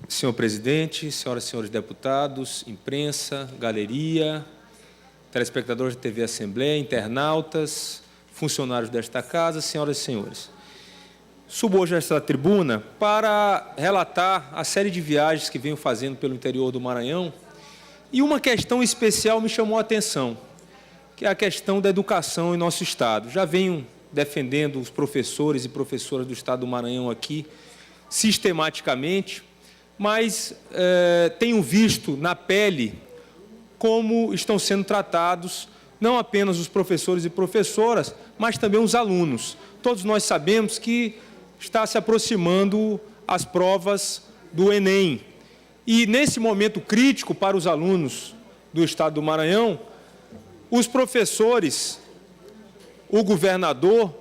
Senhor presidente, senhoras e senhores deputados, imprensa, galeria, telespectadores da TV Assembleia, internautas, funcionários desta casa, senhoras e senhores. Subo hoje a esta tribuna para relatar a série de viagens que venho fazendo pelo interior do Maranhão e uma questão especial me chamou a atenção, que é a questão da educação em nosso Estado. Já venho defendendo os professores e professoras do Estado do Maranhão aqui sistematicamente, mas tenho visto na pele como estão sendo tratados não apenas os professores e professoras, mas também os alunos. Todos nós sabemos que está se aproximando as provas do Enem. E, nesse momento crítico para os alunos do Estado do Maranhão, os professores, o governador,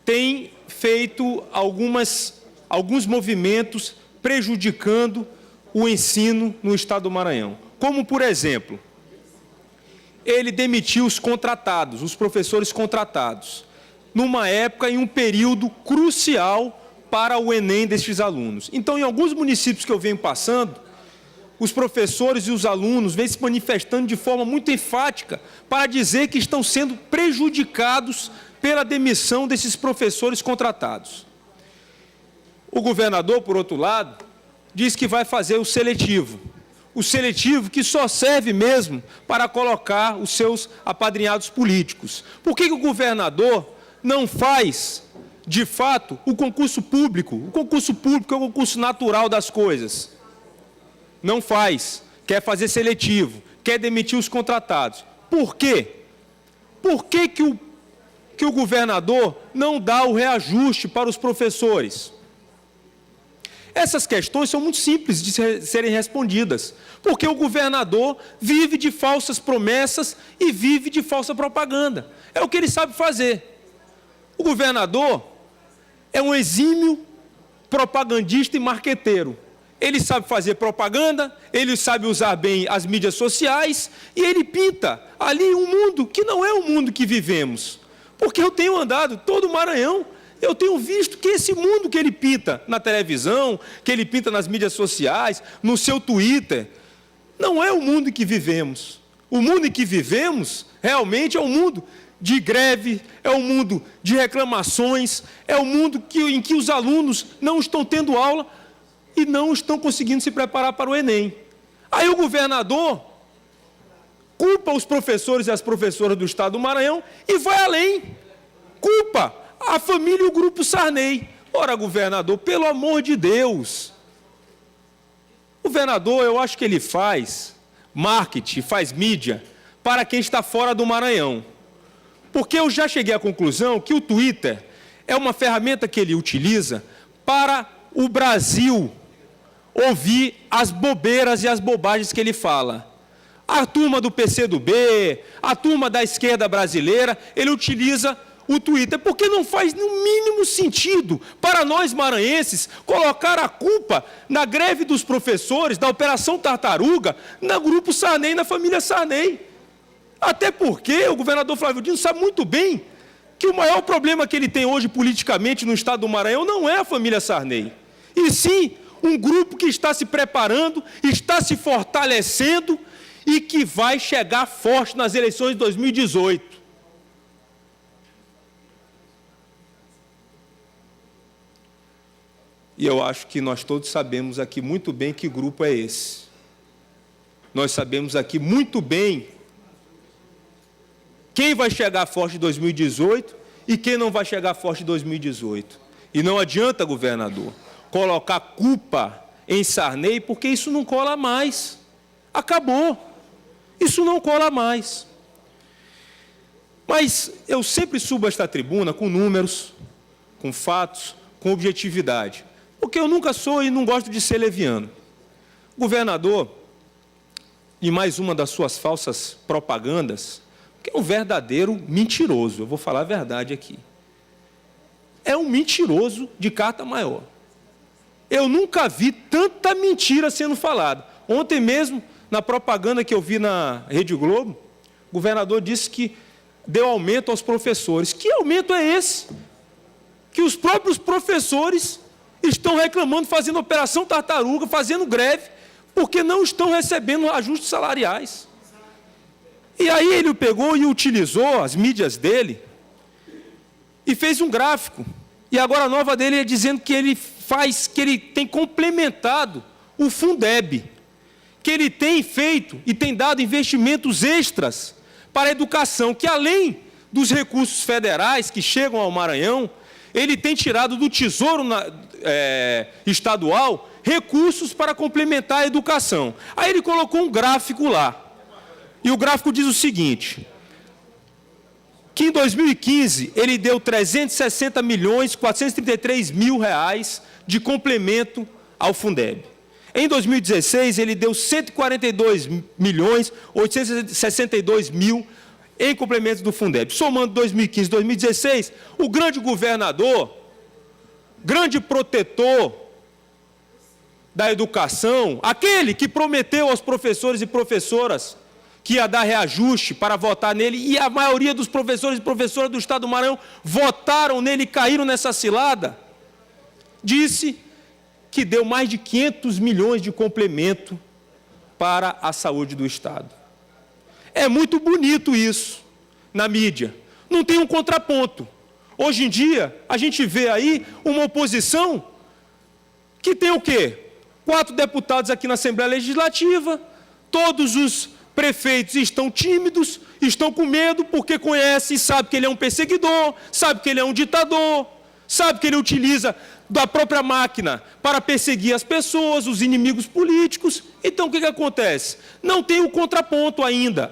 têm feito alguns movimentos prejudicando o ensino no Estado do Maranhão. Como, por exemplo, ele demitiu os contratados, os professores contratados, numa época e um período crucial para o Enem destes alunos. Então, em alguns municípios que eu venho passando, os professores e os alunos vêm se manifestando de forma muito enfática para dizer que estão sendo prejudicados pela demissão desses professores contratados. O governador, por outro lado, diz que vai fazer o seletivo que só serve mesmo para colocar os seus apadrinhados políticos. Por que o governador não faz, de fato, o concurso público? O concurso público é o concurso natural das coisas. Não faz, quer fazer seletivo, quer demitir os contratados. Por quê? Por que o governador não dá o reajuste para os professores? Essas questões são muito simples de serem respondidas, porque o governador vive de falsas promessas e vive de falsa propaganda. É o que ele sabe fazer. O governador é um exímio propagandista e marqueteiro. Ele sabe fazer propaganda, ele sabe usar bem as mídias sociais e ele pinta ali um mundo que não é o mundo que vivemos. Porque eu tenho andado todo o Maranhão, eu tenho visto que esse mundo que ele pinta na televisão, que ele pinta nas mídias sociais, no seu Twitter, não é o mundo em que vivemos. O mundo em que vivemos realmente é um mundo de greve, é um mundo de reclamações, é um mundo em que os alunos não estão tendo aula e não estão conseguindo se preparar para o Enem. Aí o governador culpa os professores e as professoras do Estado do Maranhão e vai além. Culpa a família e o Grupo Sarney. Ora, governador, pelo amor de Deus. Governador, eu acho que ele faz marketing, faz mídia para quem está fora do Maranhão. Porque eu já cheguei à conclusão que o Twitter é uma ferramenta que ele utiliza para o Brasil ouvir as bobeiras e as bobagens que ele fala. A turma do PCdoB, a turma da esquerda brasileira, ele utiliza o Twitter, porque não faz no mínimo sentido para nós maranhenses colocar a culpa na greve dos professores, da Operação Tartaruga, no Grupo Sarney e na família Sarney. Até porque o governador Flávio Dino sabe muito bem que o maior problema que ele tem hoje politicamente no Estado do Maranhão não é a família Sarney, e sim um grupo que está se preparando, está se fortalecendo e que vai chegar forte nas eleições de 2018. E eu acho que nós todos sabemos aqui muito bem que grupo é esse. Nós sabemos aqui muito bem quem vai chegar forte em 2018 e quem não vai chegar forte em 2018. E não adianta, governador, colocar culpa em Sarney, porque isso não cola mais. Acabou. Isso não cola mais. Mas eu sempre subo a esta tribuna com números, com fatos, com objetividade. Porque eu nunca sou e não gosto de ser leviano. O governador, em mais uma das suas falsas propagandas, que é um verdadeiro mentiroso, eu vou falar a verdade aqui. É um mentiroso de carta maior. Eu nunca vi tanta mentira sendo falada. Ontem mesmo, na propaganda que eu vi na Rede Globo, o governador disse que deu aumento aos professores. Que aumento é esse? Que os próprios professores estão reclamando, fazendo operação tartaruga, fazendo greve, porque não estão recebendo ajustes salariais. E aí ele pegou e utilizou as mídias dele e fez um gráfico. E agora a nova dele é dizendo que ele tem complementado o Fundeb, que ele tem feito e tem dado investimentos extras para a educação, que além dos recursos federais que chegam ao Maranhão, ele tem tirado do Tesouro Estadual recursos para complementar a educação. Aí ele colocou um gráfico lá. E o gráfico diz o seguinte, que em 2015 ele deu 360.433.000 reais de complemento ao Fundeb. Em 2016 ele deu 142.862.000 em complementos do Fundeb. Somando 2015 e 2016, o grande governador, grande protetor da educação, aquele que prometeu aos professores e professoras que ia dar reajuste para votar nele, e a maioria dos professores e professoras do Estado do Maranhão votaram nele e caíram nessa cilada, disse que deu mais de 500 milhões de complemento para a saúde do Estado. É muito bonito isso na mídia. Não tem um contraponto. Hoje em dia, a gente vê aí uma oposição que tem o quê? 4 deputados aqui na Assembleia Legislativa, todos os prefeitos estão tímidos, estão com medo, porque conhecem e sabem que ele é um perseguidor, sabe que ele é um ditador, sabe que ele utiliza da própria máquina para perseguir as pessoas, os inimigos políticos. Então, o que acontece? Não tem o contraponto ainda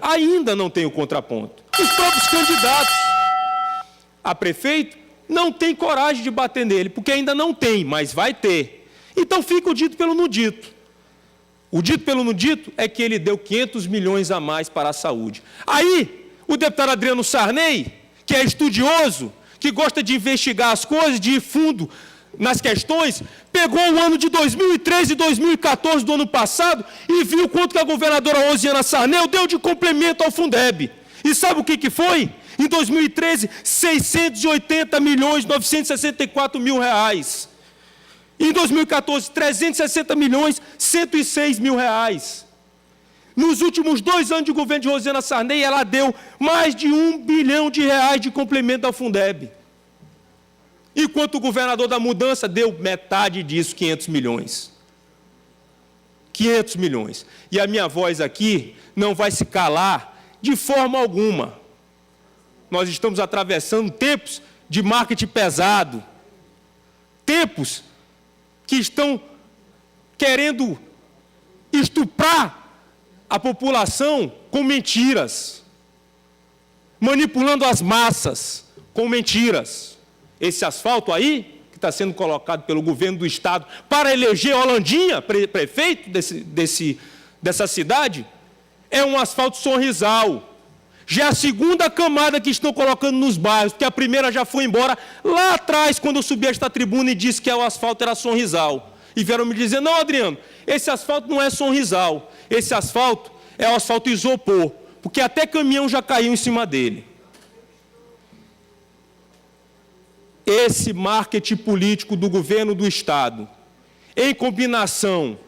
não tem o contraponto. Os próprios candidatos a prefeito não têm coragem de bater nele, porque ainda não tem, mas vai ter. Então, fica o dito pelo não dito. O dito pelo não dito é que ele deu 500 milhões a mais para a saúde. Aí, o deputado Adriano Sarney, que é estudioso, que gosta de investigar as coisas, de ir fundo nas questões, pegou o ano de 2013 e 2014 do ano passado e viu quanto que a governadora Rosiana Sarney deu de complemento ao Fundeb. E sabe o que foi? Em 2013, 680.964.000 reais. Em 2014, 360.106.000 reais. Nos últimos 2 anos de governo de Rosiana Sarney, ela deu mais de 1 bilhão de reais de complemento ao Fundeb. Enquanto o governador da mudança deu metade disso, 500 milhões. 500 milhões. E a minha voz aqui não vai se calar de forma alguma. Nós estamos atravessando tempos de marketing pesado. Tempos que estão querendo estuprar a população com mentiras, manipulando as massas com mentiras. Esse asfalto aí, que está sendo colocado pelo governo do Estado para eleger Holandinha, prefeito dessa cidade, é um asfalto sorrisal. Já é a segunda camada que estão colocando nos bairros, porque a primeira já foi embora lá atrás, quando eu subi a esta tribuna e disse que o asfalto era sorrisal. E vieram me dizer, não, Adriano, esse asfalto não é sorrisal, esse asfalto é o asfalto isopor, porque até caminhão já caiu em cima dele. Esse marketing político do governo do Estado, em combinação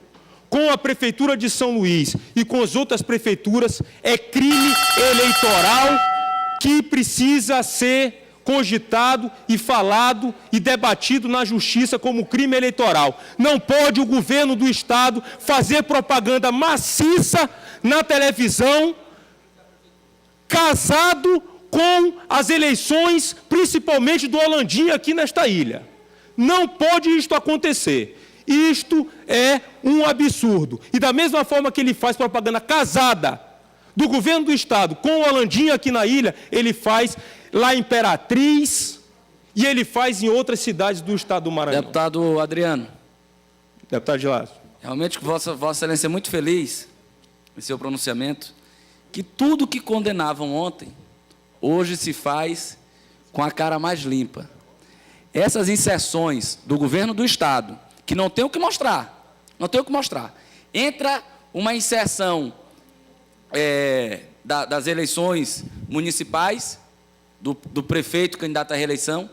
com a Prefeitura de São Luís e com as outras prefeituras, é crime eleitoral que precisa ser cogitado e falado e debatido na Justiça como crime eleitoral. Não pode o governo do Estado fazer propaganda maciça na televisão, casado com as eleições, principalmente do Holandinha aqui nesta ilha. Não pode isto acontecer. Isto é um absurdo. E da mesma forma que ele faz propaganda casada do governo do Estado com o Holandinha aqui na ilha, ele faz lá em Imperatriz e ele faz em outras cidades do Estado do Maranhão. Deputado Adriano. Deputado Gilácio. Realmente, Vossa Excelência é muito feliz em seu pronunciamento, que tudo que condenavam ontem, hoje se faz com a cara mais limpa. Essas inserções do governo do Estado, que não tem o que mostrar, entra uma inserção das eleições municipais, do prefeito candidato à reeleição,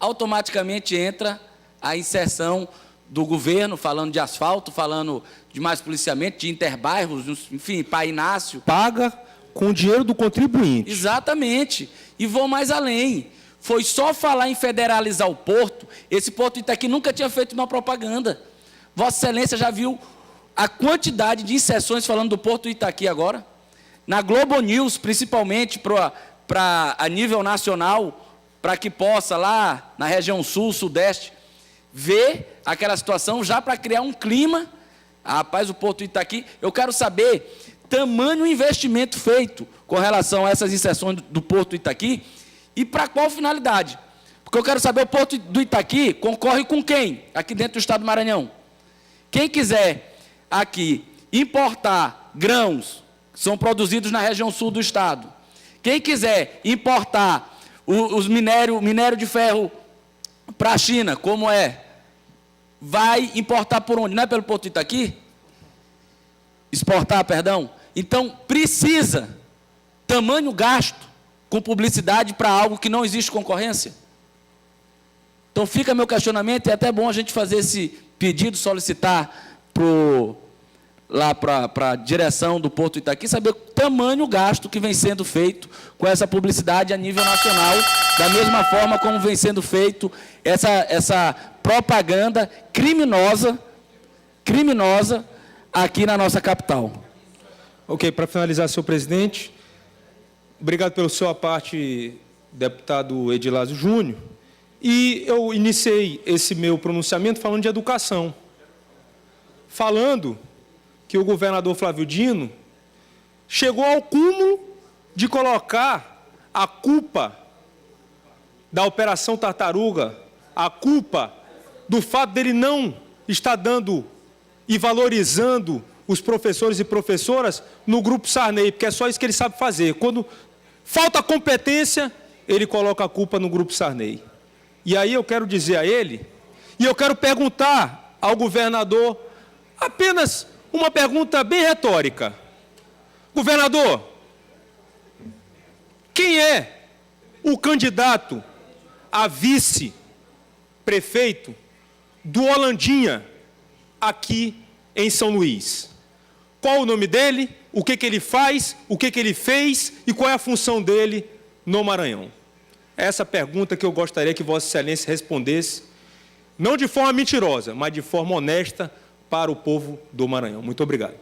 automaticamente entra a inserção do governo, falando de asfalto, falando de mais policiamento, de interbairros, enfim, Pai Inácio. Paga com o dinheiro do contribuinte. Exatamente. E vou mais além. Foi só falar em federalizar o porto, esse Porto Itaqui nunca tinha feito uma propaganda. Vossa Excelência já viu a quantidade de inserções falando do Porto Itaqui agora? Na Globo News, principalmente a nível nacional, para que possa lá na região sul, sudeste, ver aquela situação já para criar um clima. Rapaz, o Porto Itaqui, eu quero saber tamanho investimento feito com relação a essas inserções do Porto Itaqui e para qual finalidade. Porque eu quero saber, o Porto do Itaqui concorre com quem aqui dentro do estado do Maranhão? Quem quiser aqui importar grãos que são produzidos na região sul do estado, quem quiser importar os minério de ferro para a China, como vai importar por onde? Não é pelo Porto Itaqui? Exportar, perdão. Então, precisa tamanho gasto com publicidade para algo que não existe concorrência? Então, fica meu questionamento, e é até bom a gente fazer esse pedido, solicitar lá para a direção do Porto Itaqui, saber o tamanho gasto que vem sendo feito com essa publicidade a nível nacional, da mesma forma como vem sendo feito essa propaganda criminosa aqui na nossa capital. Ok, para finalizar, senhor presidente, obrigado pelo seu aparte, deputado Edilásio Júnior, e eu iniciei esse meu pronunciamento falando de educação, falando que o governador Flávio Dino chegou ao cúmulo de colocar a culpa da Operação Tartaruga, a culpa do fato dele não estar dando e valorizando os professores e professoras no Grupo Sarney, porque é só isso que ele sabe fazer. Quando falta competência, ele coloca a culpa no Grupo Sarney. E aí eu quero dizer a ele, e eu quero perguntar ao governador, apenas uma pergunta bem retórica. Governador, quem é o candidato a vice-prefeito do Holandinha aqui em São Luís? Qual o nome dele, o que ele faz, o que ele fez e qual é a função dele no Maranhão? Essa pergunta que eu gostaria que Vossa Excelência respondesse, não de forma mentirosa, mas de forma honesta para o povo do Maranhão. Muito obrigado.